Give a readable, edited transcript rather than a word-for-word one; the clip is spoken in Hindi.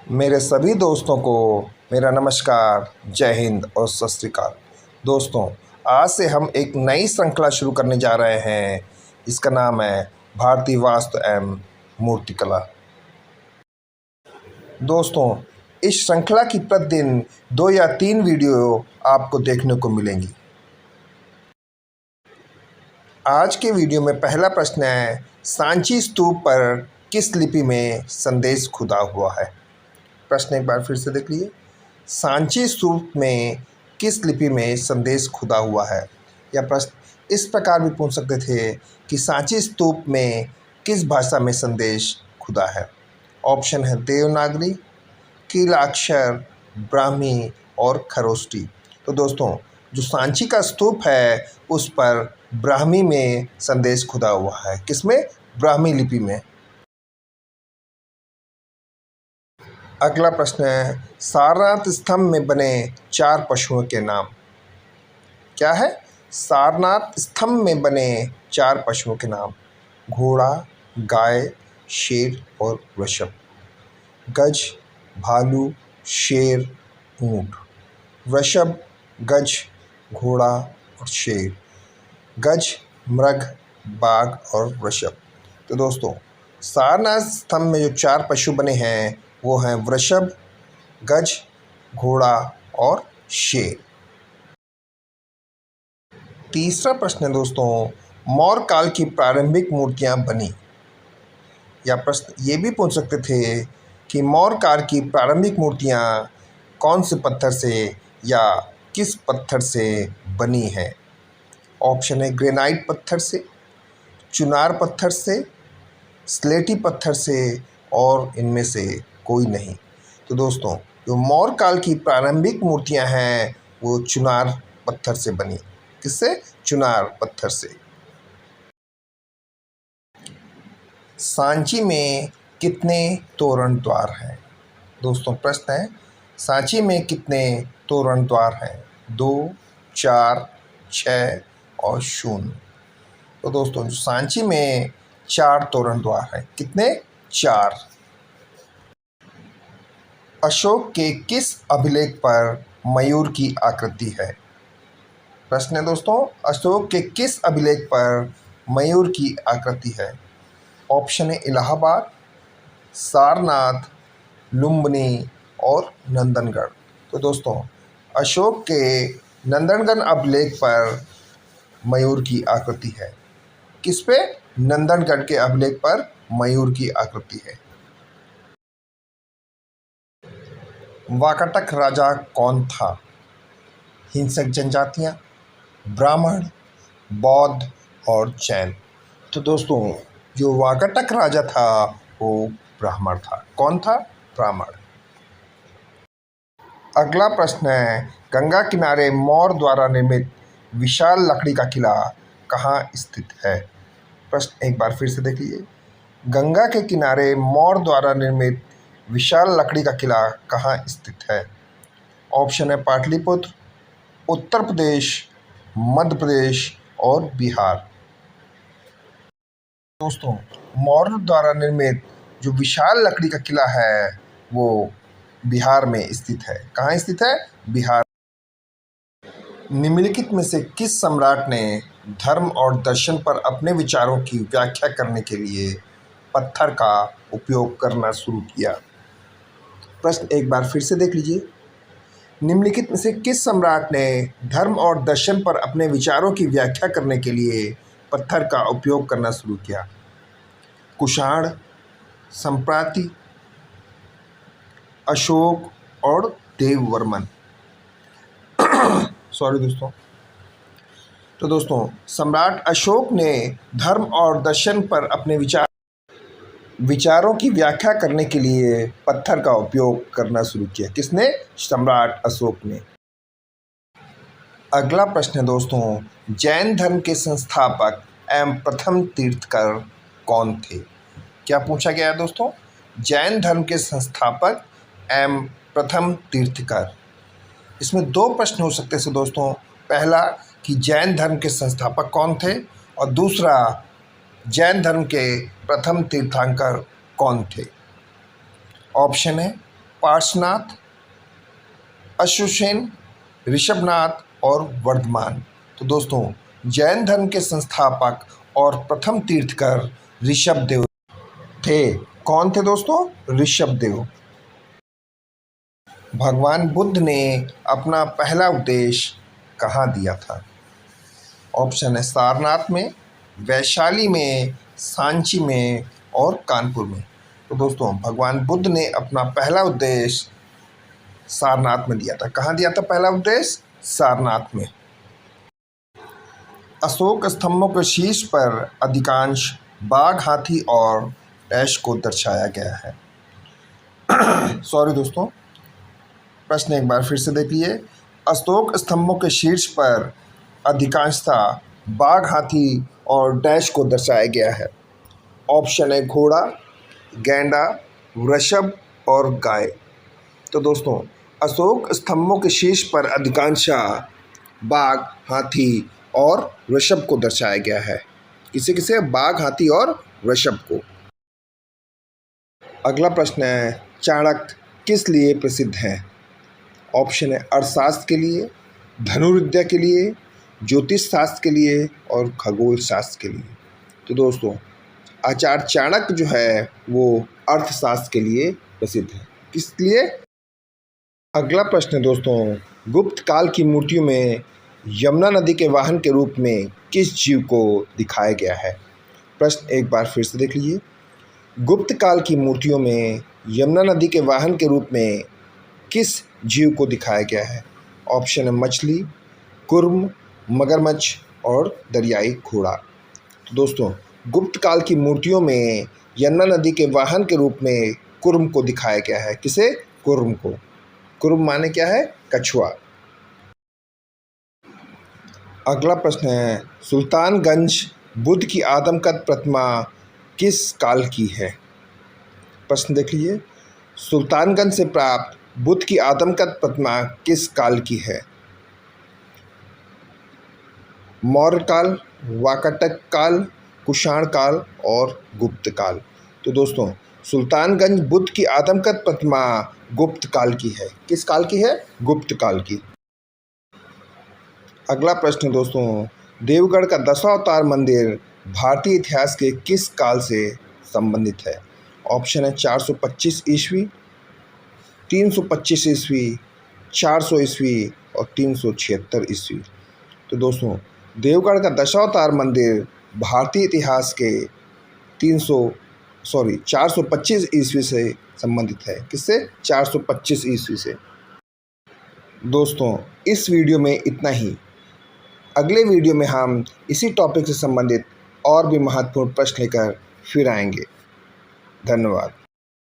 मेरे सभी दोस्तों को मेरा नमस्कार, जय हिंद और सत श्री अकाल। दोस्तों, आज से हम एक नई श्रृंखला शुरू करने जा रहे हैं। इसका नाम है भारतीय वास्तु एवं मूर्तिकला। दोस्तों, इस श्रृंखला की प्रतिदिन 2 या 3 वीडियो आपको देखने को मिलेंगी। आज के वीडियो में पहला प्रश्न है, सांची स्तूप पर किस लिपि में संदेश खुदा हुआ है? प्रश्न एक बार फिर से देख लीजिए। सांची स्तूप में किस लिपि में संदेश खुदा हुआ है? यह प्रश्न इस प्रकार भी पूछ सकते थे कि सांची स्तूप में किस भाषा में संदेश खुदा है? ऑप्शन है देवनागरी, कीलाक्षर, ब्राह्मी और खरोष्टी। तो दोस्तों, जो सांची का स्तूप है उस पर ब्राह्मी में संदेश खुदा हुआ है। किसमें? ब्राह्मी लिपि में। अगला प्रश्न है, सारनाथ स्तंभ में बने 4 पशुओं के नाम क्या है? सारनाथ स्तंभ में बने 4 पशुओं के नाम। घोड़ा, गाय, शेर और वृषभ। गज, भालू, शेर, ऊंट। वृषभ, गज, घोड़ा और शेर। गज, मृग, बाघ और वृषभ। तो दोस्तों, सारनाथ स्तंभ में जो 4 पशु बने हैं वो हैं वृषभ, गज, घोड़ा और शेर। तीसरा प्रश्न है दोस्तों, मौर्य काल की प्रारंभिक मूर्तियां बनी। या प्रश्न ये भी पूछ सकते थे कि मौर्य काल की प्रारंभिक मूर्तियां कौन से पत्थर से या किस पत्थर से बनी है? ऑप्शन है ग्रेनाइट पत्थर से, चुनार पत्थर से, स्लेटी पत्थर से और इनमें से कोई नहीं। तो दोस्तों, जो मौर्य काल की प्रारंभिक मूर्तियां हैं वो चुनार पत्थर से बनी। किससे? चुनार पत्थर से। सांची में कितने तोरण द्वार हैं? दोस्तों, प्रश्न है, सांची में कितने तोरण द्वार हैं? 2, 4, 6 और 0। तो दोस्तों, जो सांची में 4 तोरण द्वार हैं। कितने? 4। अशोक के किस अभिलेख पर मयूर की आकृति है? प्रश्न है दोस्तों, अशोक के किस अभिलेख पर मयूर की आकृति है? ऑप्शन है इलाहाबाद, सारनाथ, लुम्बिनी और नंदनगढ़। तो दोस्तों, अशोक के नंदनगढ़ अभिलेख पर मयूर की आकृति है। किस पे? नंदनगढ़ के अभिलेख पर मयूर की आकृति है। वाकाटक राजा कौन था? हिंसक जनजातियां, ब्राह्मण, बौद्ध और जैन। तो दोस्तों, जो वाकाटक राजा था वो ब्राह्मण था। कौन था? ब्राह्मण। अगला प्रश्न है, गंगा किनारे मौर्य द्वारा निर्मित विशाल लकड़ी का किला कहाँ स्थित है? प्रश्न एक बार फिर से देख लीजिए। गंगा के किनारे मौर्य द्वारा निर्मित विशाल लकड़ी का किला कहाँ स्थित है? ऑप्शन है पाटलिपुत्र, उत्तर प्रदेश, मध्य प्रदेश और बिहार। दोस्तों, मौर्य द्वारा निर्मित जो विशाल लकड़ी का किला है वो बिहार में स्थित है। कहाँ स्थित है? बिहार। निम्नलिखित में से किस सम्राट ने धर्म और दर्शन पर अपने विचारों की व्याख्या करने के लिए पत्थर का उपयोग करना शुरू किया? प्रश्न एक बार फिर से देख लीजिए। निम्नलिखित में से किस सम्राट ने धर्म और दर्शन पर अपने विचारों की व्याख्या करने के लिए पत्थर का उपयोग करना शुरू किया? कुषाण, संप्राति, अशोक और देववर्मन। सॉरी दोस्तों। तो दोस्तों, सम्राट अशोक ने धर्म और दर्शन पर अपने विचारों की व्याख्या करने के लिए पत्थर का उपयोग करना शुरू किया। किसने? सम्राट अशोक ने। अगला प्रश्न है दोस्तों, जैन धर्म के संस्थापक एवं प्रथम तीर्थकर कौन थे? क्या पूछा गया है दोस्तों? जैन धर्म के संस्थापक एवं प्रथम तीर्थकर। इसमें 2 प्रश्न हो सकते हैं दोस्तों। पहला कि जैन धर्म के संस्थापक कौन थे और दूसरा जैन धर्म के प्रथम तीर्थंकर कौन थे? ऑप्शन है पार्श्वनाथ, अश्वसेन, ऋषभनाथ और वर्धमान। तो दोस्तों, जैन धर्म के संस्थापक और प्रथम तीर्थकर ऋषभदेव थे। कौन थे दोस्तों? ऋषभदेव। भगवान बुद्ध ने अपना पहला उपदेश कहाँ दिया था? ऑप्शन है सारनाथ में, वैशाली में, सांची में और कानपुर में। तो दोस्तों, भगवान बुद्ध ने अपना पहला उपदेश सारनाथ में दिया था। कहाँ दिया था पहला उपदेश? सारनाथ में। अशोक स्तंभों के शीर्ष पर अधिकांश बाघ, हाथी और डैश को दर्शाया गया है। सॉरी दोस्तों, प्रश्न एक बार फिर से देखिए। अशोक स्तंभों के शीर्ष पर अधिकांशतः बाघ, हाथी और डैश को दर्शाया गया है। ऑप्शन है घोड़ा, गैंडा, वृषभ और गाय। तो दोस्तों, अशोक स्तंभों के शीर्ष पर अधिकांशतः बाघ, हाथी और वृषभ को दर्शाया गया है। किसे किसे? बाघ, हाथी और वृषभ को। अगला प्रश्न है, चाणक्य किस लिए प्रसिद्ध है? ऑप्शन है अर्थशास्त्र के लिए, धनुर्विद्या के लिए, ज्योतिष शास्त्र के लिए और खगोल शास्त्र के लिए। तो दोस्तों, आचार्य चाणक्य जो है वो अर्थशास्त्र के लिए प्रसिद्ध है। किस लिए? अगला प्रश्न है दोस्तों, गुप्त काल की मूर्तियों में यमुना नदी के वाहन के रूप में किस जीव को दिखाया गया है? प्रश्न एक बार फिर से देख लीजिए। गुप्त काल की मूर्तियों में यमुना नदी के वाहन के रूप में किस जीव को दिखाया गया है? ऑप्शन है मछली, कुर्म, मगरमच्छ और दरियाई घोड़ा। तो दोस्तों, गुप्त काल की मूर्तियों में यमुना नदी के वाहन के रूप में कुर्म को दिखाया गया है। किसे? कुर्म को। कुर्म माने क्या है? कछुआ। अगला प्रश्न है, सुल्तानगंज बुद्ध की आदमकद प्रतिमा किस काल की है? प्रश्न देख लीजिए। सुल्तानगंज से प्राप्त बुद्ध की आदमकद प्रतिमा किस काल की है? मौर्य काल, वाकाटक काल, कुषाण काल और गुप्त काल। तो दोस्तों, सुल्तानगंज बुद्ध की आदमकद प्रतिमा गुप्त काल की है। किस काल की है? गुप्त काल की। अगला प्रश्न दोस्तों, देवगढ़ का दशावतार मंदिर भारतीय इतिहास के किस काल से संबंधित है? ऑप्शन है 425 ईस्वी, 325 ईस्वी, 400 ईस्वी और 376 ईस्वी। तो दोस्तों, देवगढ़ का दशावतार मंदिर भारतीय इतिहास के 425 ईस्वी से संबंधित है। किससे? 425 ईस्वी से। दोस्तों, इस वीडियो में इतना ही। अगले वीडियो में हम इसी टॉपिक से संबंधित और भी महत्वपूर्ण प्रश्न लेकर फिर आएंगे। धन्यवाद।